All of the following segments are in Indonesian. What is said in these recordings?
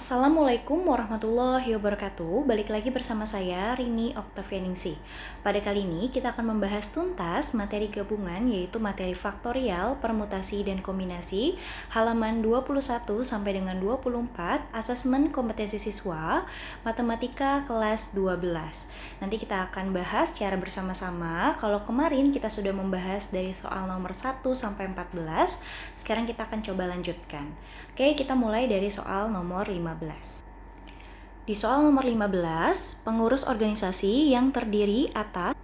Assalamualaikum warahmatullahi wabarakatuh. Balik lagi bersama saya Rini Oktavianingsih. Pada kali ini kita akan membahas tuntas materi gabungan yaitu materi faktorial, permutasi dan kombinasi halaman 21 sampai dengan 24 asesmen kompetensi siswa matematika kelas 12. Nanti kita akan bahas secara bersama-sama. Kalau kemarin kita sudah membahas dari soal nomor 1 sampai 14, sekarang kita akan coba lanjutkan. Oke, kita mulai dari soal nomor 15. Di soal nomor 15, pengurus organisasi yang terdiri atas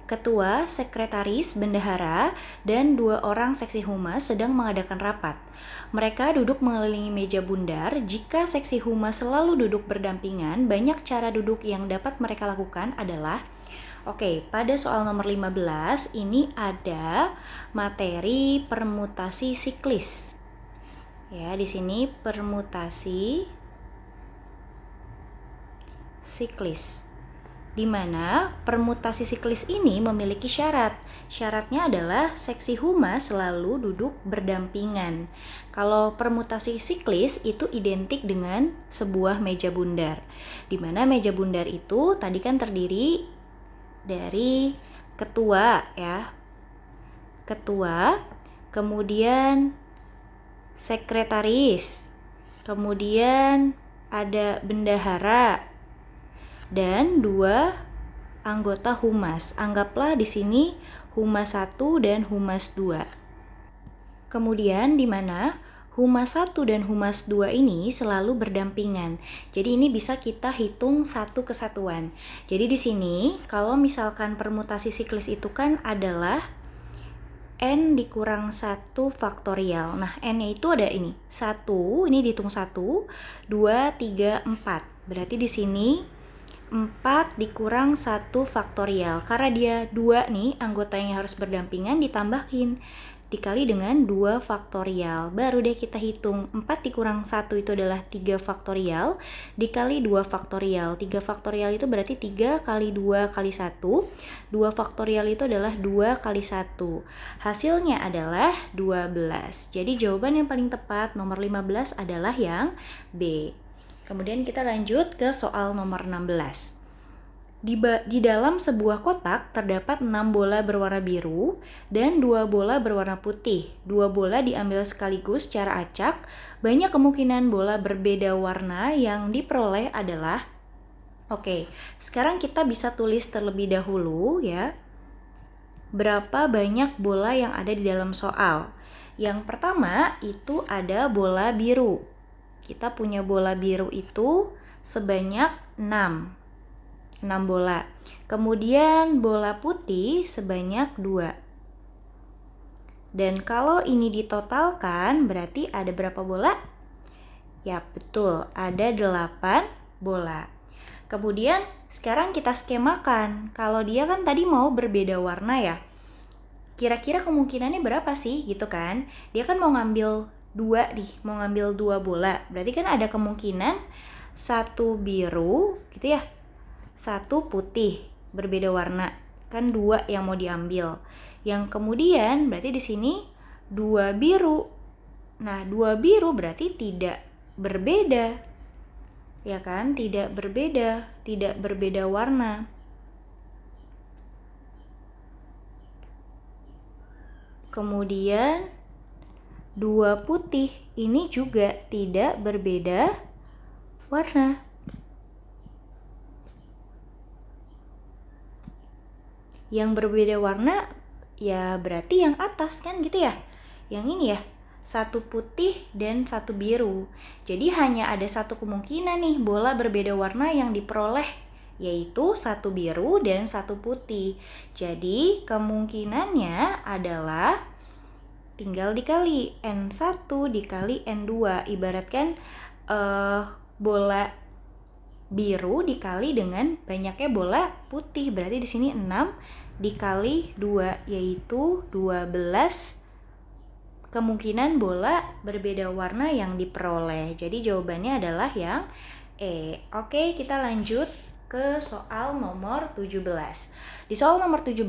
ketua, sekretaris, bendahara, dan 2 orang seksi humas sedang mengadakan rapat. Mereka duduk mengelilingi meja bundar. Jika seksi humas selalu duduk berdampingan, banyak cara duduk yang dapat mereka lakukan adalah pada soal nomor 15 ini ada materi permutasi siklis. Ya, di sini permutasi siklis. Di mana permutasi siklis ini memiliki syarat. Syaratnya adalah seksi humas selalu duduk berdampingan. Kalau permutasi siklis itu identik dengan sebuah meja bundar. Di mana meja bundar itu tadi kan terdiri dari ketua ya. Ketua, kemudian sekretaris, kemudian ada bendahara, dan 2 anggota humas. Anggaplah di sini humas 1 dan humas 2. Kemudian di mana humas 1 dan humas 2 ini selalu berdampingan. Jadi ini bisa kita hitung satu kesatuan. Jadi di sini kalau misalkan permutasi siklis itu kan adalah N dikurang 1 faktorial. Nah, N-nya itu ada ini. 1, ini dihitung 1, 2, 3, 4. Berarti di sini 4 dikurang 1 faktorial. Karena dia 2 nih, anggotanya harus berdampingan, ditambahin. Dikali dengan 2 faktorial. Baru deh kita hitung. 4 dikurang 1 itu adalah 3 faktorial. Dikali 2 faktorial. 3 faktorial itu berarti 3 kali 2 kali 1. 2 faktorial itu adalah 2 kali 1. Hasilnya adalah 12. Jadi jawaban yang paling tepat nomor 15 adalah yang B. Kemudian kita lanjut ke soal nomor 16. Di dalam sebuah kotak terdapat 6 bola berwarna biru dan 2 bola berwarna putih. 2 bola diambil sekaligus secara acak. Banyak kemungkinan bola berbeda warna yang diperoleh adalah sekarang kita bisa tulis terlebih dahulu ya. Berapa banyak bola yang ada di dalam soal? Yang pertama itu ada bola biru. Kita punya bola biru itu sebanyak 6 bola. Kemudian bola putih sebanyak 2. Dan kalau ini ditotalkan berarti ada berapa bola? Ya betul, ada 8 bola. Kemudian sekarang kita skemakan. Kalau dia kan tadi mau berbeda warna ya. Kira-kira kemungkinannya berapa sih gitu kan? Dia kan mau ngambil 2 nih, mau ngambil 2 bola. Berarti kan ada kemungkinan 1 biru gitu ya. 1 putih berbeda warna, kan 2 yang mau diambil. Yang kemudian berarti di sini 2 biru. Nah, 2 biru berarti tidak berbeda. Ya kan? Tidak berbeda warna. Kemudian 2 putih ini juga tidak berbeda warna. Yang berbeda warna ya berarti yang atas kan gitu ya. Yang ini ya, 1 putih dan 1 biru. Jadi hanya ada satu kemungkinan nih bola berbeda warna yang diperoleh, yaitu 1 biru dan 1 putih. Jadi kemungkinannya adalah tinggal dikali N1 dikali N2. Ibaratkan bola biru dikali dengan banyaknya bola putih. Berarti di sini 6 dikali 2 yaitu 12 kemungkinan bola berbeda warna yang diperoleh. Jadi jawabannya adalah yang E. Oke, kita lanjut ke soal nomor 17. Di soal nomor 17,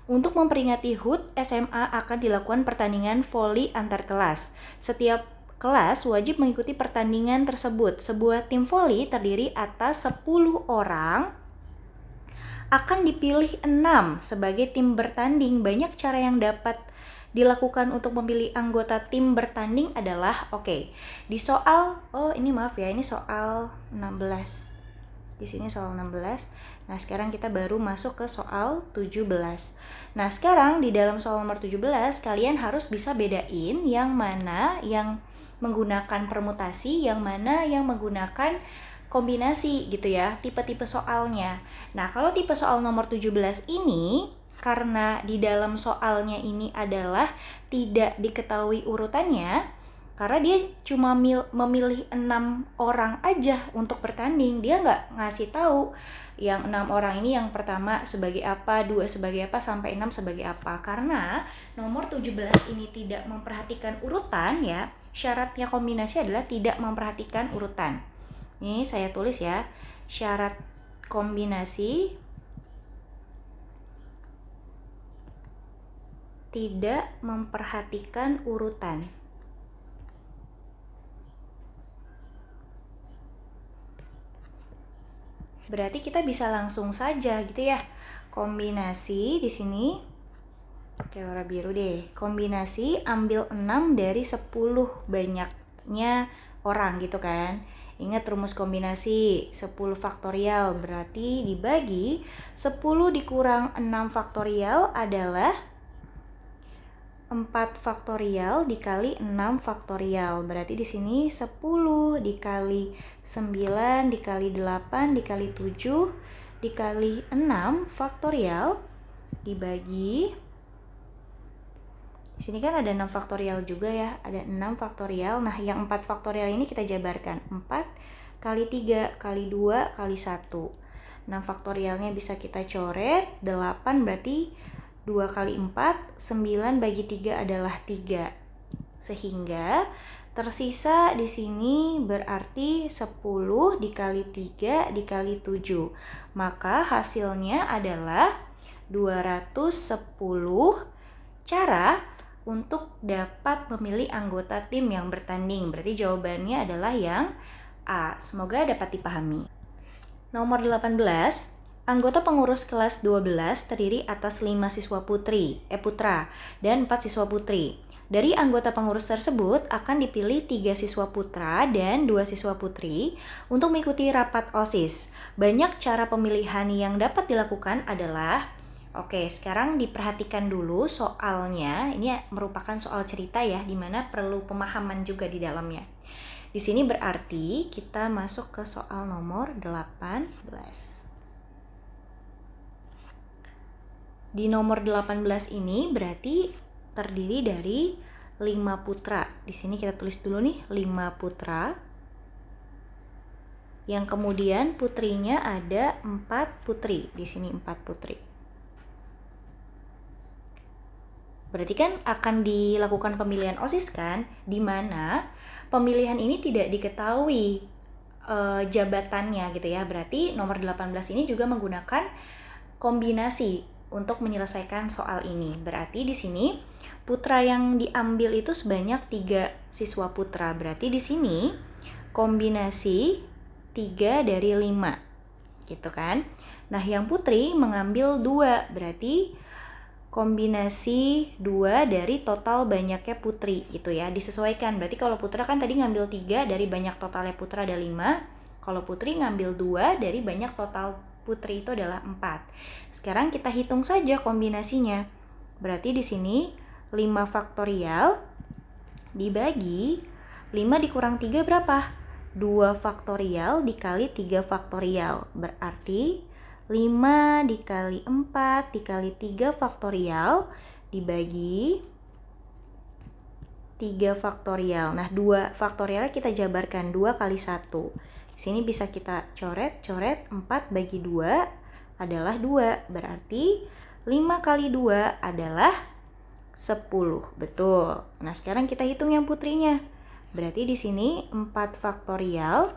untuk memperingati HUT SMA akan dilakukan pertandingan voli antar kelas. Setiap kelas wajib mengikuti pertandingan tersebut. Sebuah tim voli terdiri atas 10 orang, akan dipilih 6 sebagai tim bertanding. Banyak cara yang dapat dilakukan untuk memilih anggota tim bertanding adalah, di soal, ini soal 16. Di sini soal 16. Nah, sekarang kita baru masuk ke soal 17. Nah, sekarang di dalam soal nomor 17, kalian harus bisa bedain yang mana yang menggunakan permutasi, yang mana yang menggunakan kombinasi gitu ya, tipe-tipe soalnya. Nah, kalau tipe soal nomor 17 ini, karena di dalam soalnya ini adalah tidak diketahui urutannya, karena dia cuma memilih 6 orang aja untuk bertanding, dia nggak ngasih tahu yang 6 orang ini yang pertama sebagai apa, 2 sebagai apa, sampai 6 sebagai apa. Karena nomor 17 ini tidak memperhatikan urutan ya, syaratnya kombinasi adalah tidak memperhatikan urutan. Ini saya tulis ya, syarat kombinasi tidak memperhatikan urutan. Berarti kita bisa langsung saja gitu ya. Kombinasi di sini, oke warna biru deh. Kombinasi ambil 6 dari 10 banyaknya orang gitu kan. Ingat rumus kombinasi 10 faktorial berarti dibagi 10 dikurang 6 faktorial adalah 4 faktorial dikali 6 faktorial. Berarti di sini 10 dikali 9 dikali 8 dikali 7 dikali 6 faktorial dibagi, di sini kan ada 6 faktorial juga ya, ada 6 faktorial. Nah, yang 4 faktorial ini kita jabarkan. 4 kali 3 kali 2 kali 1. 6 faktorialnya bisa kita coret, 8 berarti 2 kali 4, 9 bagi 3 adalah 3. Sehingga tersisa di sini berarti 10 dikali 3 dikali 7. Maka hasilnya adalah 210 cara untuk dapat memilih anggota tim yang bertanding. Berarti jawabannya adalah yang A. Semoga dapat dipahami. Nomor 18. Anggota pengurus kelas 12 terdiri atas 5 siswa putra dan 4 siswa putri. Dari anggota pengurus tersebut akan dipilih 3 siswa putra dan 2 siswa putri untuk mengikuti rapat OSIS. Banyak cara pemilihan yang dapat dilakukan adalah, sekarang diperhatikan dulu soalnya. Ini merupakan soal cerita ya, dimana perlu pemahaman juga di dalamnya. Di sini berarti kita masuk ke soal nomor 18. Di nomor 18 ini berarti terdiri dari 5 putra. Di sini kita tulis dulu nih 5 putra. Yang kemudian putrinya ada 4 putri. Di sini 4 putri. Berarti kan akan dilakukan pemilihan OSIS kan, di mana pemilihan ini tidak diketahui jabatannya gitu ya. Berarti nomor 18 ini juga menggunakan kombinasi untuk menyelesaikan soal ini. Berarti di sini putra yang diambil itu sebanyak 3 siswa putra. Berarti di sini kombinasi 3 dari 5. Gitu kan? Nah, yang putri mengambil 2. Berarti kombinasi 2 dari total banyaknya putri gitu ya. Disesuaikan. Berarti kalau putra kan tadi ngambil 3 dari banyak totalnya putra ada 5. Kalau putri ngambil 2 dari banyak total putri itu adalah 4. Sekarang kita hitung saja kombinasinya. Berarti di sini 5 faktorial dibagi 5 dikurang 3 berapa? 2 faktorial dikali 3 faktorial. Berarti 5 dikali 4 dikali 3 faktorial dibagi 3 faktorial. Nah, 2 faktorialnya kita jabarkan 2 kali 1. Di sini bisa kita coret, 4 bagi 2 adalah 2. Berarti 5 kali 2 adalah 10. Betul. Nah, sekarang kita hitung yang putrinya. Berarti di sini 4 faktorial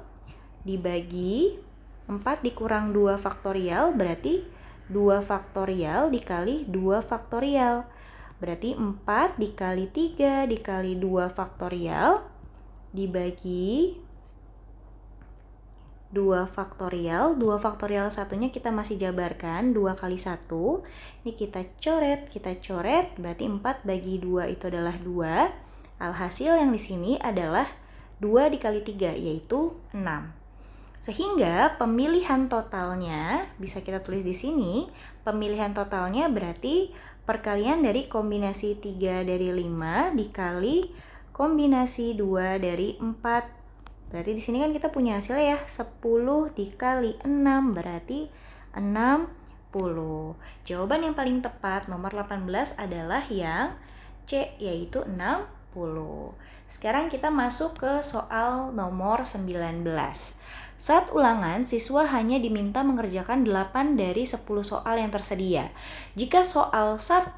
dibagi 4 dikurang 2 faktorial berarti 2 faktorial dikali 2 faktorial. Berarti 4 dikali 3 dikali 2 faktorial dibagi 2 faktorial. 2 faktorial satunya kita masih jabarkan, 2 kali 1. Ini kita coret, berarti 4 bagi 2 itu adalah 2. Alhasil yang di sini adalah 2 dikali 3, yaitu 6. Sehingga pemilihan totalnya, bisa kita tulis di sini, pemilihan totalnya berarti perkalian dari kombinasi 3 dari 5 dikali kombinasi 2 dari 4. Berarti di sini kan kita punya hasilnya ya, 10 dikali 6 berarti 60. Jawaban yang paling tepat nomor 18 adalah yang C, yaitu 60. Sekarang kita masuk ke soal nomor 19. Saat ulangan, siswa hanya diminta mengerjakan 8 dari 10 soal yang tersedia. Jika soal 1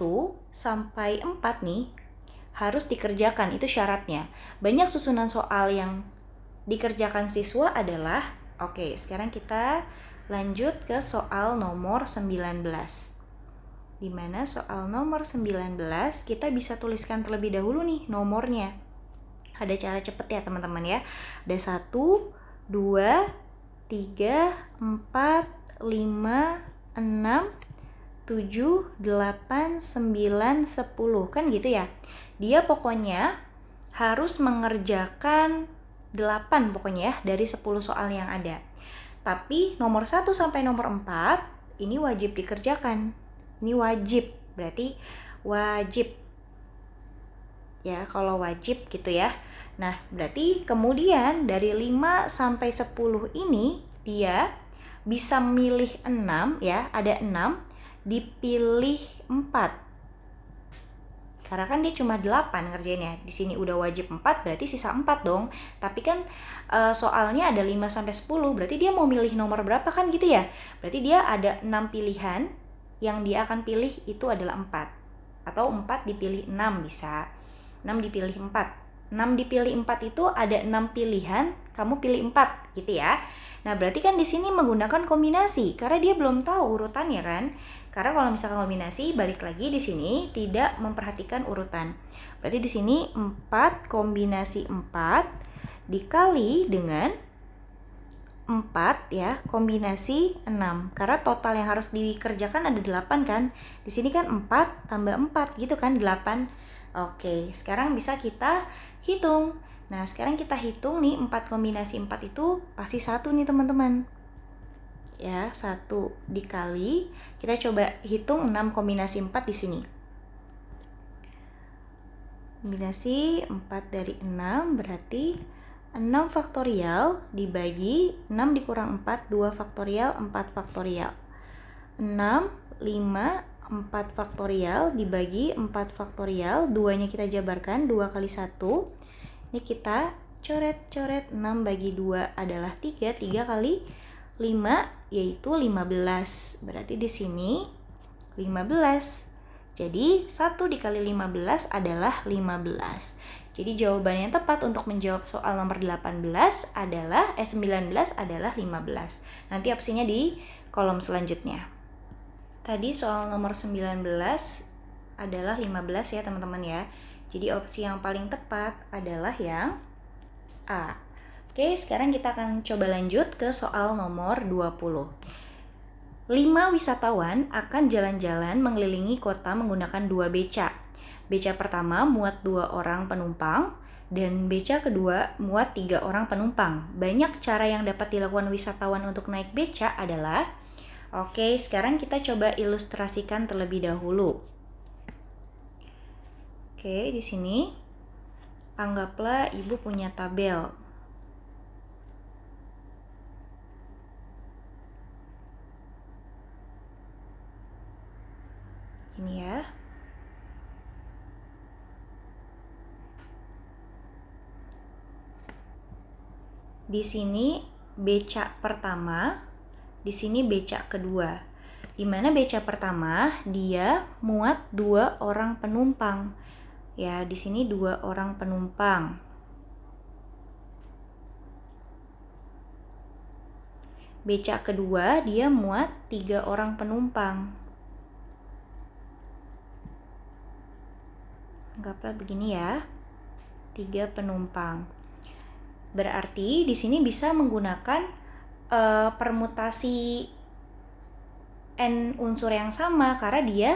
sampai 4 nih harus dikerjakan, itu syaratnya. Banyak susunan soal yang dikerjakan siswa adalah, oke, sekarang kita lanjut ke soal nomor 19. Di mana soal nomor 19 kita bisa tuliskan terlebih dahulu nih nomornya. Ada cara cepet ya teman-teman ya. Ada 1, 2, 3, 4, 5, 6, 7, 8, 9, 10. Kan gitu ya. Dia pokoknya harus mengerjakan 8 pokoknya ya dari 10 soal yang ada. Tapi nomor 1 sampai nomor 4 ini wajib dikerjakan. Ini wajib, berarti wajib. Ya, kalau wajib gitu ya. Nah, berarti kemudian dari 5 sampai 10 ini dia bisa milih 6 ya, ada 6, dipilih 4. Karena kan dia cuma 8 ngerjainnya. Di sini udah wajib 4, berarti sisa 4 dong. Tapi kan soalnya ada 5 sampai 10, berarti dia mau milih nomor berapa kan gitu ya? Berarti dia ada 6 pilihan, yang dia akan pilih itu adalah 4. Atau 4 dipilih 6 bisa. 6 dipilih 4. 6 dipilih 4 itu ada 6 pilihan, kamu pilih 4 gitu ya. Nah, berarti kan di sini menggunakan kombinasi karena dia belum tahu urutannya kan. Karena kalau misalkan kombinasi, balik lagi di sini tidak memperhatikan urutan. Berarti di sini 4 kombinasi 4 dikali dengan 4 ya, kombinasi 6. Karena total yang harus dikerjakan ada 8 kan. Di sini kan 4 tambah 4 gitu kan, 8. Oke, sekarang bisa kita hitung. Nah, sekarang kita hitung nih 4 kombinasi 4 itu pasti 1 nih teman-teman. Ya, 1 dikali, kita coba hitung 6 kombinasi 4 di sini. Kombinasi 4 dari 6 berarti 6 faktorial dibagi 6 dikurang 4, 2 faktorial, 4 faktorial. 6, 5, 4 faktorial dibagi 4 faktorial, 2-nya kita jabarkan, 2 kali 1. Ini kita coret-coret, 6 bagi 2 adalah 3, 3 kali 5 yaitu 15. Berarti di sini 15. Jadi 1 dikali 15 adalah 15. Jadi jawaban yang tepat untuk menjawab soal nomor 19 adalah 19 adalah 15. Nanti opsinya di kolom selanjutnya. Tadi soal nomor 19 adalah 15 ya teman-teman ya. Jadi opsi yang paling tepat adalah yang A. Oke, sekarang kita akan coba lanjut ke soal nomor 20. 5 wisatawan akan jalan-jalan mengelilingi kota menggunakan 2 beca. Beca pertama muat 2 orang penumpang dan beca kedua muat 3 orang penumpang. Banyak cara yang dapat dilakukan wisatawan untuk naik beca adalah, oke, sekarang kita coba ilustrasikan terlebih dahulu. Oke, di sini anggaplah ibu punya tabel. Ini ya. Di sini becak pertama, di sini becak kedua. Di mana becak pertama dia muat 2 orang penumpang. Ya, di sini 2 orang penumpang. Becak kedua dia muat 3 orang penumpang. Anggaplah begini ya, 3 penumpang. Berarti di sini bisa menggunakan permutasi n unsur yang sama karena dia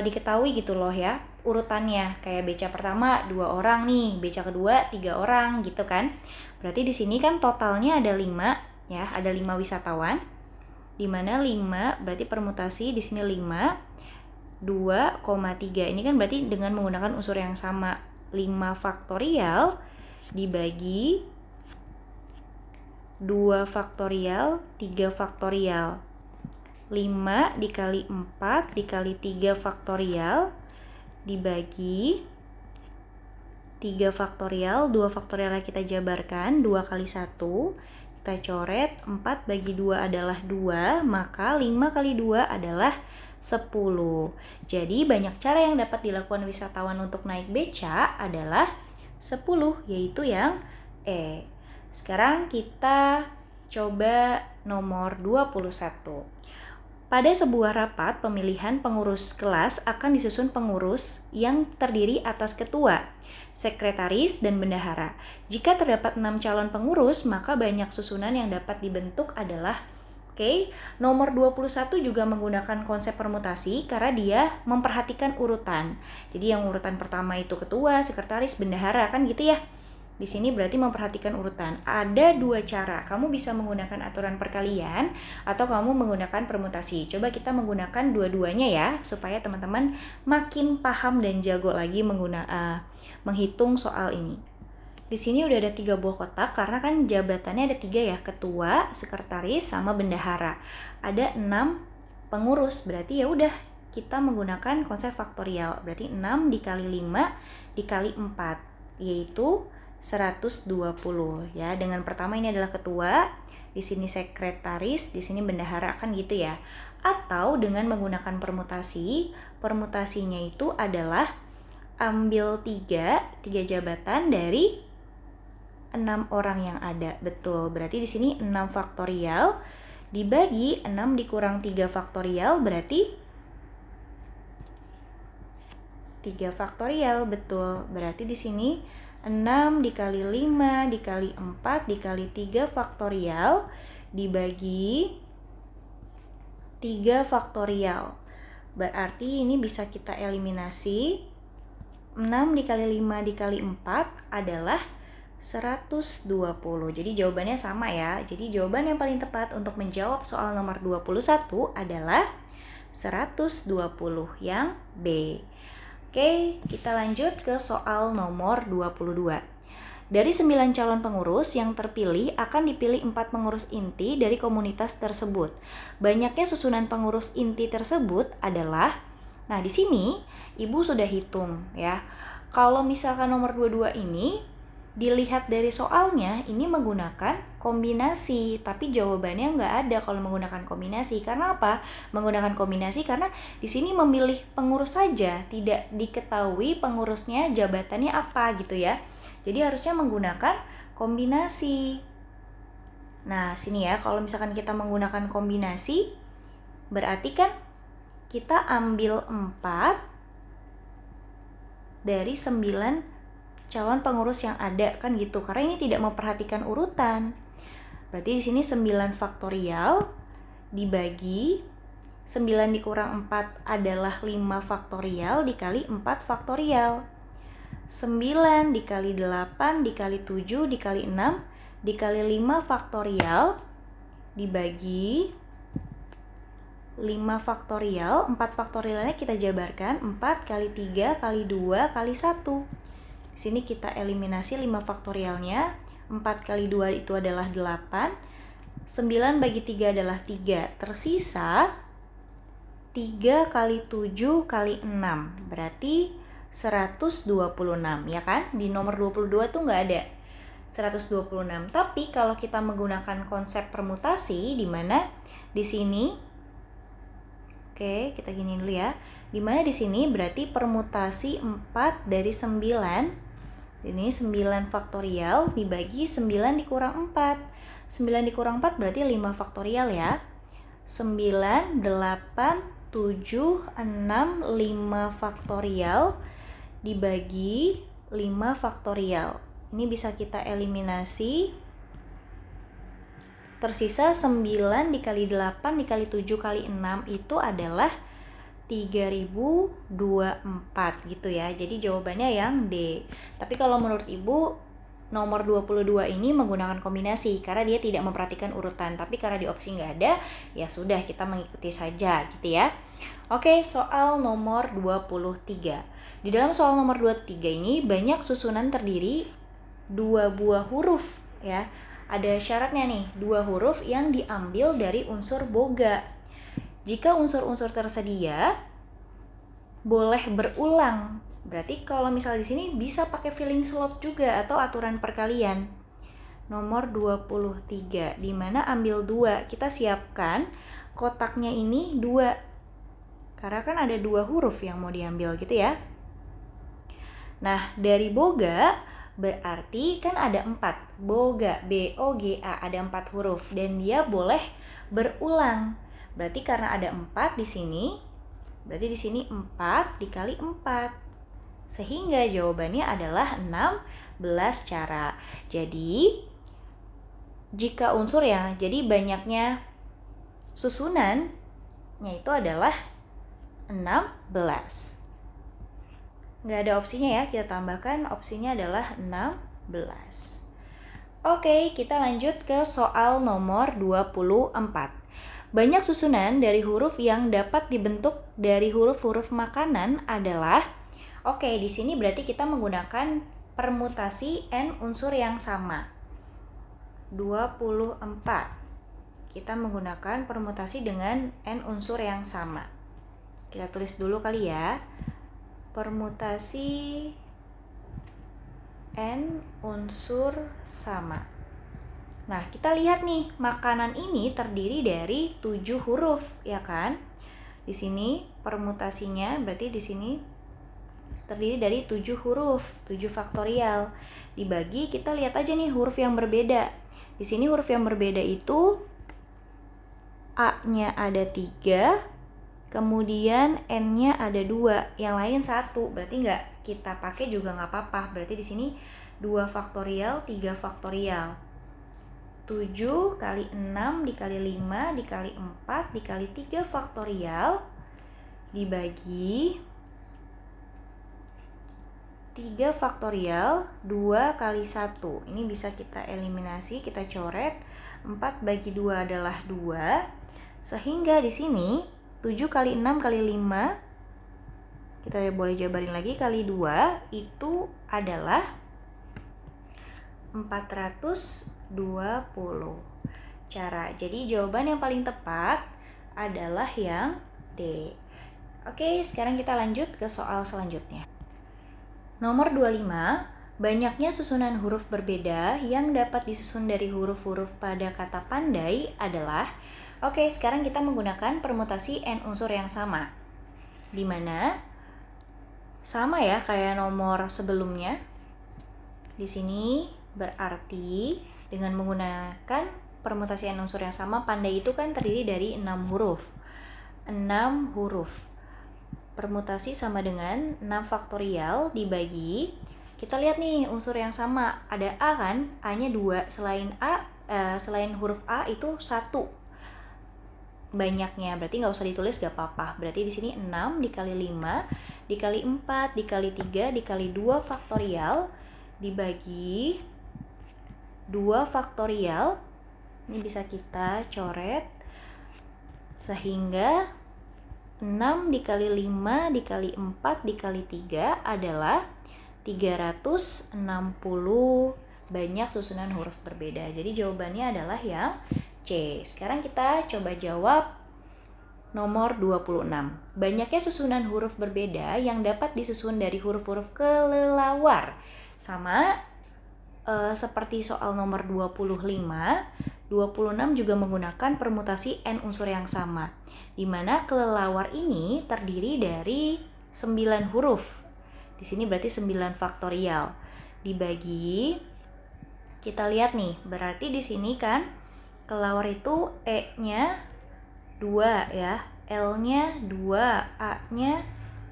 diketahui gitu loh ya urutannya. Kayak beca pertama 2 orang nih, beca kedua 3 orang gitu kan. Berarti di sini kan totalnya ada 5 ya, ada 5 wisatawan. Di mana 5 berarti permutasi di sini 5 2,3. Ini kan berarti dengan menggunakan unsur yang sama. 5 faktorial dibagi 2 faktorial, 3 faktorial. 5 dikali 4 dikali 3 faktorial dibagi 3 faktorial, 2 faktorialnya kita jabarkan, 2 kali 1 kita coret, 4 bagi 2 adalah 2, maka 5 kali 2 adalah 10. Jadi banyak cara yang dapat dilakukan wisatawan untuk naik beca adalah 10, yaitu yang E. Sekarang kita coba nomor 21. Pada sebuah rapat pemilihan pengurus kelas akan disusun pengurus yang terdiri atas ketua, sekretaris, dan bendahara. Jika terdapat 6 calon pengurus, maka banyak susunan yang dapat dibentuk adalah nomor 21 juga menggunakan konsep permutasi karena dia memperhatikan urutan. Jadi yang urutan pertama itu ketua, sekretaris, bendahara kan gitu ya. Di sini berarti memperhatikan urutan. Ada 2 cara. Kamu bisa menggunakan aturan perkalian atau kamu menggunakan permutasi. Coba kita menggunakan dua-duanya ya, supaya teman-teman makin paham dan jago lagi menghitung soal ini. Di sini udah ada 3 buah kotak karena kan jabatannya ada 3 ya, ketua, sekretaris, sama bendahara. Ada 6 pengurus, berarti ya udah kita menggunakan konsep faktorial. Berarti 6 dikali 5 dikali 4, yaitu 120 ya. Dengan pertama ini adalah ketua, di sini sekretaris, di sini bendahara kan gitu ya. Atau dengan menggunakan permutasi, permutasinya itu adalah ambil 3 jabatan dari 6 orang yang ada. Betul. Berarti di sini 6 faktorial dibagi 6 dikurang 3 faktorial berarti 3 faktorial. Betul. Berarti di sini 6 dikali 5 dikali 4 dikali 3 faktorial dibagi 3 faktorial. Berarti ini bisa kita eliminasi. 6 dikali 5 dikali 4 adalah 120. Jadi jawabannya sama ya. Jadi jawaban yang paling tepat untuk menjawab soal nomor 21 adalah 120 yang B. Oke, kita lanjut ke soal nomor 22. Dari 9 calon pengurus yang terpilih akan dipilih 4 pengurus inti dari komunitas tersebut. Banyaknya susunan pengurus inti tersebut adalah, nah di sini Ibu sudah hitung ya. Kalau misalkan nomor 22 ini dilihat dari soalnya, ini menggunakan kombinasi, tapi jawabannya nggak ada kalau menggunakan kombinasi. Karena apa? Menggunakan kombinasi karena di sini memilih pengurus saja, tidak diketahui pengurusnya jabatannya apa gitu ya. Jadi harusnya menggunakan kombinasi. Nah, sini ya, kalau misalkan kita menggunakan kombinasi, berarti kan kita ambil 4 dari 9 calon pengurus yang ada kan gitu, karena ini tidak memperhatikan urutan. Berarti di sini 9 faktorial dibagi 9 dikurang 4 adalah 5 faktorial dikali 4 faktorial. 9 dikali 8 dikali 7 dikali 6 dikali 5 faktorial dibagi 5 faktorial. 4 faktorialnya kita jabarkan, 4 kali 3 kali 2 kali 1. Di sini kita eliminasi 5 faktorialnya. 4 kali 2 itu adalah 8. 9 bagi 3 adalah 3. Tersisa 3 kali 7 kali 6. Berarti 126 ya kan? Di nomor 22 tuh nggak ada 126. Tapi kalau kita menggunakan konsep permutasi, di mana di sini, oke, kita gini dulu ya. Di mana di sini berarti permutasi 4 dari 9. Ini 9 faktorial dibagi 9 dikurang 4. 9 dikurang 4 berarti 5 faktorial ya. 9, 8, 7, 6, 5 faktorial dibagi 5 faktorial. Ini bisa kita eliminasi. Tersisa 9 dikali 8 dikali 7 kali 6 itu adalah 3024 gitu ya. Jadi jawabannya yang D. Tapi kalau menurut Ibu, nomor 22 ini menggunakan kombinasi karena dia tidak memperhatikan urutan. Tapi karena di opsi nggak ada, ya sudah kita mengikuti saja gitu ya. Oke, soal nomor 23. Di dalam soal nomor 23 ini banyak susunan terdiri 2 buah huruf ya. Ada syaratnya nih, 2 huruf yang diambil dari unsur boga. Jika unsur-unsur tersedia boleh berulang. Berarti kalau misal di sini bisa pakai filling slot juga atau aturan perkalian. Nomor 23, di mana ambil 2. Kita siapkan kotaknya ini 2. Karena kan ada 2 huruf yang mau diambil gitu ya. Nah, dari boga berarti kan ada 4. Boga, B-O-G-A, ada 4 huruf dan dia boleh berulang. Berarti karena ada 4 di sini, berarti di sini 4 dikali 4. Sehingga jawabannya adalah 16 cara. Jadi, jika unsur ya, jadi banyaknya susunannya itu adalah 16. Nggak ada opsinya ya, kita tambahkan opsinya adalah 16. Oke, kita lanjut ke soal nomor 24. Banyak susunan dari huruf yang dapat dibentuk dari huruf-huruf makanan adalah, oke, di sini berarti kita menggunakan permutasi n unsur yang sama. 24. Kita menggunakan permutasi dengan n unsur yang sama. Kita tulis dulu kali ya. Permutasi n unsur sama. Nah, kita lihat nih, makanan ini terdiri dari 7 huruf, ya kan? Di sini permutasinya berarti di sini terdiri dari 7 huruf, 7 faktorial. Dibagi, kita lihat aja nih huruf yang berbeda. Di sini huruf yang berbeda itu A-nya ada 3, kemudian N-nya ada 2, yang lain 1. Berarti nggak kita pakai juga nggak apa-apa. Berarti di sini 2 faktorial, 3 faktorial. 7 kali 6 dikali 5 dikali 4 dikali 3 faktorial dibagi 3 faktorial 2 kali 1. Ini bisa kita eliminasi, kita coret. 4 bagi 2 adalah 2. Sehingga di sini 7 kali 6 kali 5, kita boleh jabarin lagi, kali 2 itu adalah 420 cara. Jadi jawaban yang paling tepat adalah yang D. Oke, sekarang kita lanjut ke soal selanjutnya. Nomor 25, banyaknya susunan huruf berbeda yang dapat disusun dari huruf-huruf pada kata pandai adalah, oke, sekarang kita menggunakan permutasi n unsur yang sama. Di mana sama ya kayak nomor sebelumnya. Di sini berarti dengan menggunakan permutasi n unsur yang sama, pandai itu kan terdiri dari 6 huruf. 6 huruf. Permutasi sama dengan 6 faktorial dibagi, kita lihat nih unsur yang sama. Ada A kan? A-nya 2. Selain huruf A itu 1 banyaknya. Berarti nggak usah ditulis, nggak apa-apa. Berarti di sini 6 dikali 5 dikali 4 dikali 3 dikali 2 faktorial dibagi 2 faktorial, ini bisa kita coret, sehingga 6 dikali 5 dikali 4 dikali 3 adalah 360 banyak susunan huruf berbeda. Jadi jawabannya adalah yang C. Sekarang kita coba jawab nomor 26. Banyaknya susunan huruf berbeda yang dapat disusun dari huruf-huruf kelelawar. Sama seperti soal nomor 25, 26 juga menggunakan permutasi n unsur yang sama, di mana kelelawar ini terdiri dari 9 huruf. Di sini berarti 9 faktorial. Dibagi, kita lihat nih, berarti di sini kan kelelawar itu E-nya 2 ya, L-nya 2, A-nya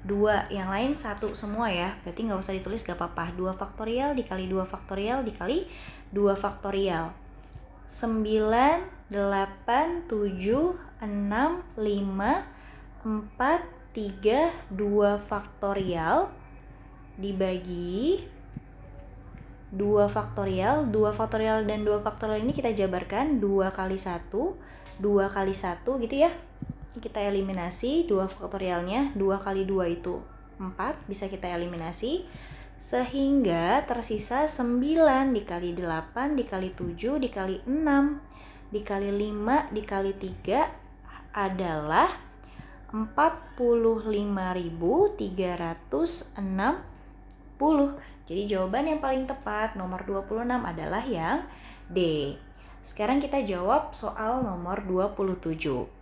2, yang lain 1 semua ya, berarti nggak usah ditulis gak apa-apa. 2 faktorial dikali 2 faktorial dikali 2 faktorial. 9, 8, 7, 6, 5, 4, 3, 2 faktorial dibagi 2 faktorial. 2 faktorial dan 2 faktorial ini kita jabarkan 2 kali 1, 2 kali 1 gitu ya. Kita eliminasi 2 faktorialnya, 2 kali 2 itu 4, bisa kita eliminasi. Sehingga tersisa 9 dikali 8 dikali 7 dikali 6 dikali 5 dikali 3 adalah 45.360. Jadi jawaban yang paling tepat nomor 26 adalah yang D. Sekarang kita jawab soal nomor 27.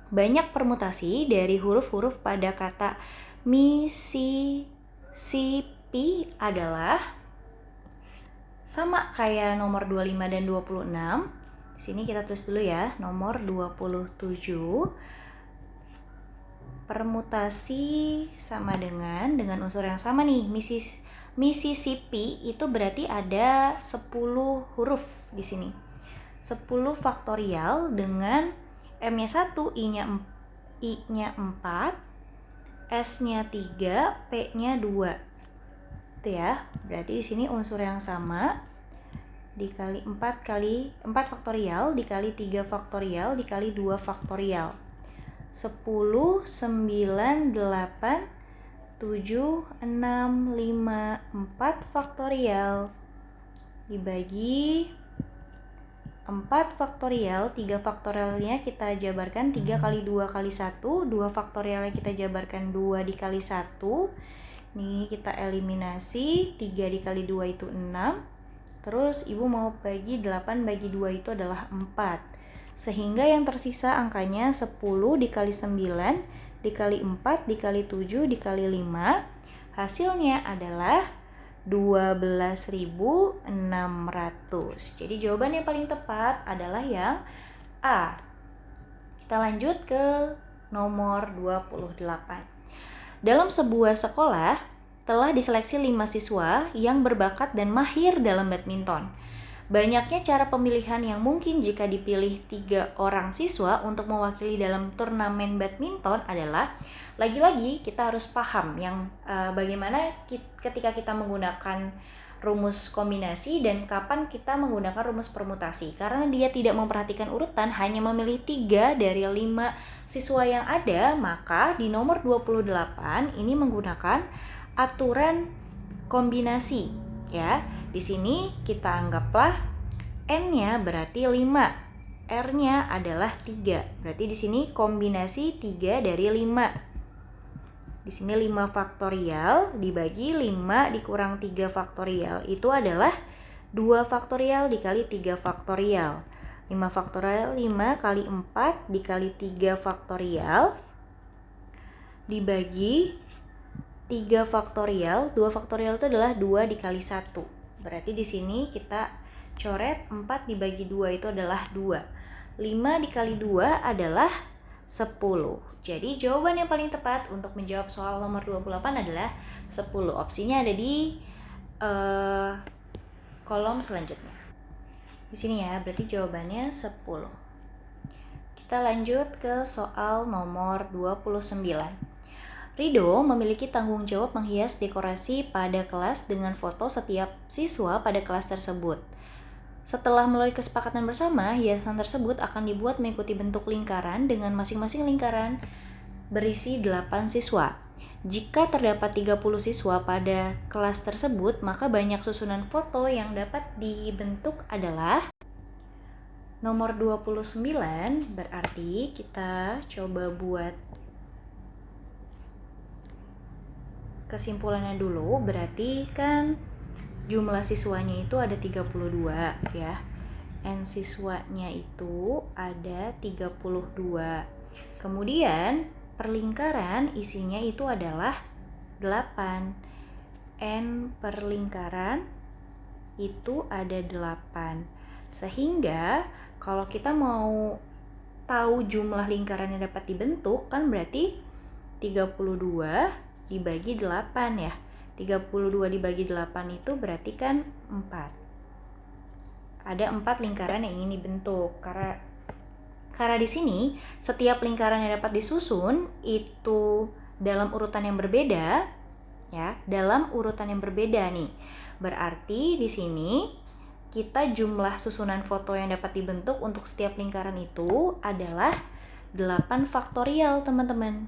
Banyak permutasi dari huruf-huruf pada kata Mississippi adalah sama kayak nomor 25 dan 26. Di sini kita tulis dulu ya, nomor 27. Permutasi sama dengan unsur yang sama nih. Mississippi itu berarti ada 10 huruf di sini. 10 faktorial dengan M-nya 1, I-nya 4, S-nya 3, P-nya 2. Itu ya. Berarti di sini unsur yang sama dikali 4 faktorial dikali 3 faktorial dikali 2 faktorial. 10, 9, 8, 7, 6, 5, 4 faktorial dibagi 4 faktorial, 3 faktorialnya kita jabarkan 3 kali 2 kali 1, 2 faktorialnya kita jabarkan 2 dikali 1. Nih kita eliminasi, 3 dikali 2 itu 6. Terus ibu mau bagi 8 bagi 2 itu adalah 4. Sehingga yang tersisa angkanya 10 dikali 9 dikali 4 dikali 7 dikali 5. Hasilnya adalah 12.600. Jadi jawaban yang paling tepat adalah yang A. Kita lanjut ke nomor 28. Dalam sebuah sekolah telah diseleksi 5 siswa yang berbakat dan mahir dalam badminton. Banyaknya cara pemilihan yang mungkin jika dipilih 3 orang siswa untuk mewakili dalam turnamen badminton adalah, lagi-lagi kita harus paham yang bagaimana ketika kita menggunakan rumus kombinasi dan kapan kita menggunakan rumus permutasi. Karena dia tidak memperhatikan urutan, hanya memilih 3 dari 5 siswa yang ada, maka di nomor 28 ini menggunakan aturan kombinasi ya. Di sini kita anggaplah N-nya berarti 5, R-nya adalah 3. Berarti di sini kombinasi 3 dari 5. Di sini 5 faktorial dibagi 5 dikurang 3 faktorial. Itu adalah 2 faktorial dikali 3 faktorial. 5 faktorial 5 kali 4 dikali 3 faktorial dibagi 3 faktorial. 2 faktorial itu adalah 2 dikali 1. Berarti di sini kita coret 4 dibagi 2 itu adalah 2. 5 dikali 2 adalah 10. Jadi jawaban yang paling tepat untuk menjawab soal nomor 28 adalah 10. Opsinya ada di kolom selanjutnya. Di sini ya, berarti jawabannya 10. Kita lanjut ke soal nomor 29. Rido memiliki tanggung jawab menghias dekorasi pada kelas dengan foto setiap siswa pada kelas tersebut. Setelah melalui kesepakatan bersama, hiasan tersebut akan dibuat mengikuti bentuk lingkaran dengan masing-masing lingkaran berisi 8 siswa. Jika terdapat 30 siswa pada kelas tersebut, maka banyak susunan foto yang dapat dibentuk adalah nomor 29. Berarti kita coba buat kesimpulannya dulu. Berarti kan jumlah siswanya itu ada 32 ya. N siswanya itu ada 32. Kemudian per lingkaran isinya itu adalah 8. N per lingkaran itu ada 8. Sehingga kalau kita mau tahu jumlah lingkaran yang dapat dibentuk, kan berarti 32 dibagi 8 ya. 32 dibagi 8 itu berarti kan 4. Ada 4 lingkaran yang ingin dibentuk. Karena di sini setiap lingkaran yang dapat disusun itu dalam urutan yang berbeda ya, dalam urutan yang berbeda nih. Berarti di sini kita jumlah susunan foto yang dapat dibentuk untuk setiap lingkaran itu adalah 8 faktorial, teman-teman.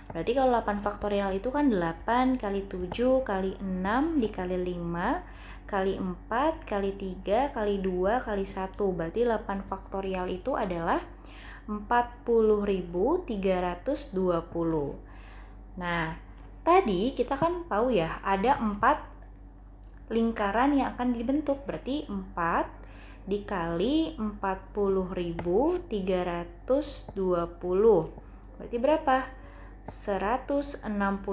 Berarti kalau 8 faktorial itu kan 8 kali 7 kali 6 dikali 5 kali 4 kali 3 kali 2 kali 1. Berarti 8 faktorial itu adalah 40.320. Nah, tadi kita kan tahu ya, ada 4 lingkaran yang akan dibentuk. Berarti 4 dikali 40.320. Berarti berapa? 161.280.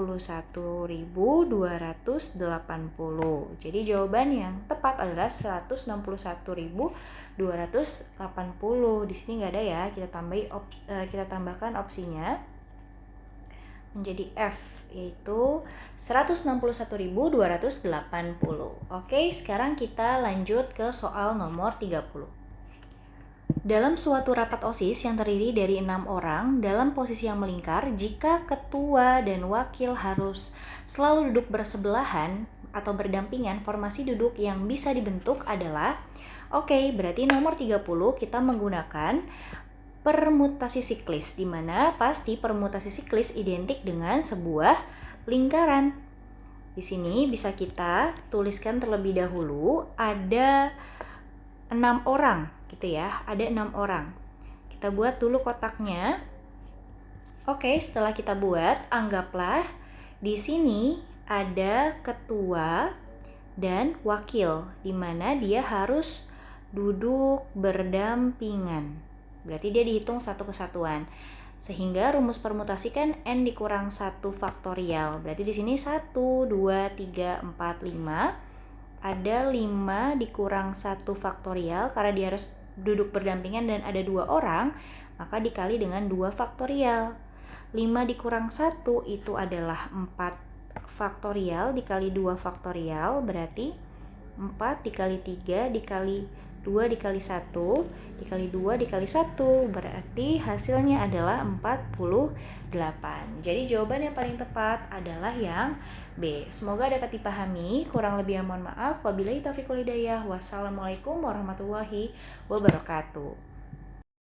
Jadi jawaban yang tepat adalah 161.280. Di sini nggak ada ya, kita tambahkan opsinya menjadi F, yaitu 161.280. Oke, sekarang kita lanjut ke soal nomor 30. Dalam suatu rapat OSIS yang terdiri dari 6 orang dalam posisi yang melingkar, jika ketua dan wakil harus selalu duduk bersebelahan atau berdampingan, formasi duduk yang bisa dibentuk adalah, berarti nomor 30 kita menggunakan permutasi siklis, di mana pasti permutasi siklis identik dengan sebuah lingkaran. Di sini bisa kita tuliskan terlebih dahulu ada 6 orang gitu ya, ada 6 orang. Kita buat dulu kotaknya. Setelah kita buat, anggaplah di sini ada ketua dan wakil, di mana dia harus duduk berdampingan. Berarti dia dihitung satu kesatuan. Sehingga rumus permutasi kan n dikurang 1 faktorial. Berarti di sini 1, 2, 3, 4, 5. Ada 5 dikurang 1 faktorial karena dia harus duduk berdampingan dan ada 2 orang, maka dikali dengan 2 faktorial. 5 dikurang 1 itu adalah 4 faktorial dikali 2 faktorial, berarti 4 dikali 3 dikali 2 dikali 1 dikali 2 dikali 1, berarti hasilnya adalah 48. Jadi jawaban yang paling tepat adalah yang B. Semoga dapat dipahami. Kurang lebih mohon maaf. Wabillahi taufiq wal hidayah. Wassalamualaikum warahmatullahi wabarakatuh.